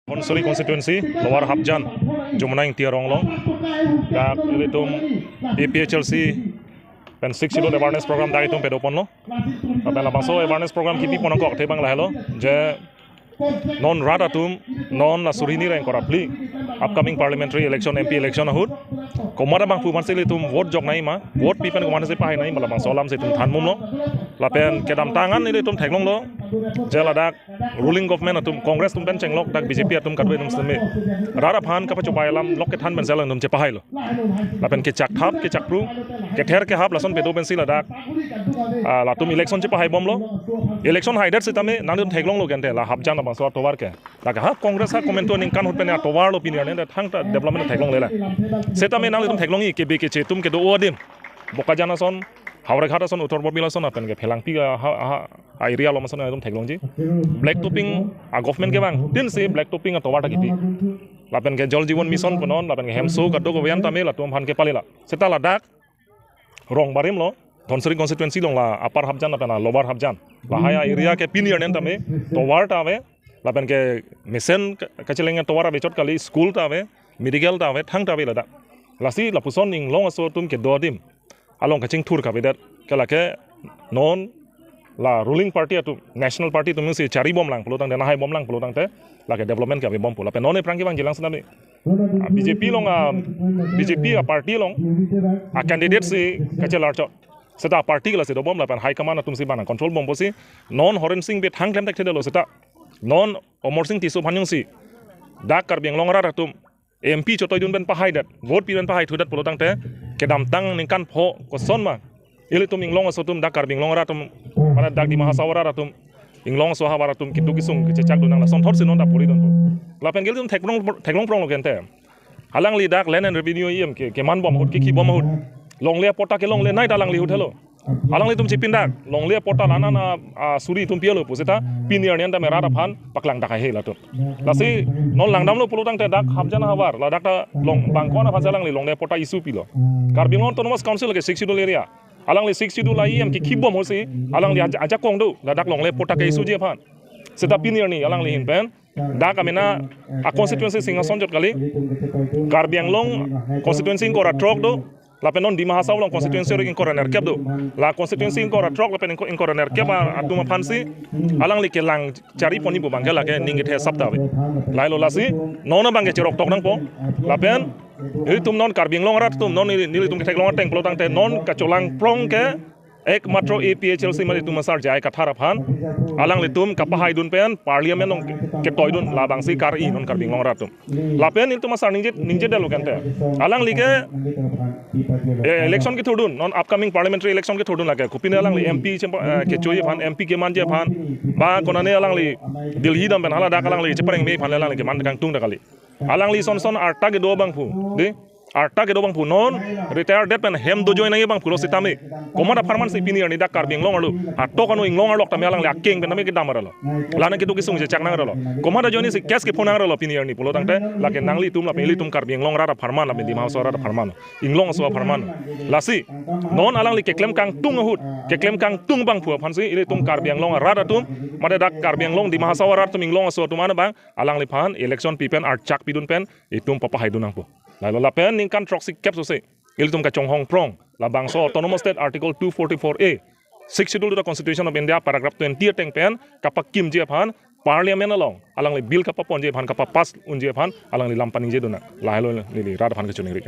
Consoli constituency Lower Habjan Jumnang Tiaronglong dak ilitum APHLC pen 6 kilo awareness program dak itum pedoponlo pen labaso awareness program kipi ponongkok tebang lahelo je non radatum non la surini reng korapli upcoming parliamentary election MP election ahut komada bang pu mansili tum vote jok nai ma vote pi pen komada se pai nai malabang solam se tum thanmum lo la pen kedam tangan ini tum theklong lo jela dak ruling government atum congress tum pen chenglok dak BJP atum kadwe tum seme rara phan kapa chupai lam lok ke than ben sela tum che pahai lo la pen ke chak thap ke chak pru ke ther ke hap lason pedo ben sila dak la tum election che pahai bom lo election haidat se tame nan tum theklong lo gente la habjan bang so towar ke dak ha congress ha komento ning kan hot pen towar lo opinion ne thang ta development theklong lela se tame nan tum theklong i ke be ke che tum ke do odim boka jana son Haure khata son utor bobila son apen ke phelang pi area lo mason adum theklong ji black topping a government ke bang din se black topping a towa ta kipi lapen ke jol jiwon mission ponon lapen ke hemso kaddo go yan tame la tum phan ke palela seta la dak rong barim lo Consoli constituency long la upper habjan apena lower habjan la haya area ke pin yen tame towar ta ave lapen ke mission kacheleng towar bechot kali school ta ave medical ta ave thang ta ave la dak lasi la puson ning long aso tum ke dodim along kaching thur ka bedat kala ke non la ruling party atu national party tu misi cari bom lang pelutang dana hai bom lang pelutang te la ke development ka bom pula pe non e prang bang jelang sanami BJP long BJP a party long a candidate si kachelar chot seta party la se do bom la pan high command atum si bana control bom bosi non horen sing bet hang klem tek thedelo seta non omor sing tisu phanyung si dak kar beng long ra atum MP chotoy dun ben pahai dat vote pi ben pahai thudat pelutang te kedam tang ningkan pho ko son ma ili tum inglong asotum dakar binglong ratum mana dak di mahasawara ratum inglong so hawara tum kitu kisung kececak dunang la son thor sinon da puri don lapen gel tum theklong prong lo gente halang li dak land and revenue yem ke man bom hut ki bom hut long le pota ke long le nai dalang li hut helo halang li tum chipin dak long le pota lana na suri tum pielo puseta pinier nian da merada phan paklang dak he la tum lasi non langdam lo pulutang te dak habjana hawar la dak ta long bangkona phasalang li long le pota isu pilo karbingon autonomous council ke 6 schedule area alang le 6 schedule lai em ki kibom hosi alang li aja kong do la dak long le pota ke isu je phan seta pinier ni alang li hin pen dak amena a constituency singa sonjot kali karbianglong constituency ko ra trok do la penon di mahasau long constituency ring koraner kep do la constituency ko ra trok la pen in koraner kep atuma phansi alang li ke lang cari poni bu bangela ke ningi the sabda we lai lo lasi nona bange cherok tok nang po la pen ini tum non karbing long rat tum non nili tum ketek long teng pelotang te non kacolang prong ke ek matro APHLC mari tum masar jai kathara phan alang li tum kapahai dun pen parliament long ke toy dun la bangsi kar i non karbing long rat tum la pen itu masar ninje dalo kante alang li ke election ke thudun non upcoming parliamentary election ke thudun la ke kupine alang li MP ke choi phan MP ke manje phan ba konane alang li Delhi dam pen hala dak alang li chepareng me phan alang li ke man kang tung dakali alang li son arta ke do bang pu de arta ke do bang pu non retired det pen hem do join nai bang pu lo sitame komada farman si pini ni dakar bing long alu ato kanu inglong alok tame alang li akeng pen name ke damaralo lana ke do kisung je chak nang ralo komada joini si kes ke phonang ralo pini ni pulo tangte la ke nangli tum la peli tum kar bing long ra farman la di ma so ra farman inglong so farman lasi non alang li ke klem kang tung hut ke klem kang tung bang pu phansi ile tum kar bing long ra tum made dak kar bing long di ma so ra tum inglong so tumana bang alang li phan election pipen art chak pidun pen itum papa haidunang pu lalu la pen ning kan troxy cap so se iltum ka chong hong prong la bang so autonomous state article 244A 6 schedule to the constitution of India paragraph 20 teng pen kapak kim je phan parliament along alang le bill kapa pon je phan kapa pas un je phan alang le lampan je dona la helo le rad phan ka chuning ri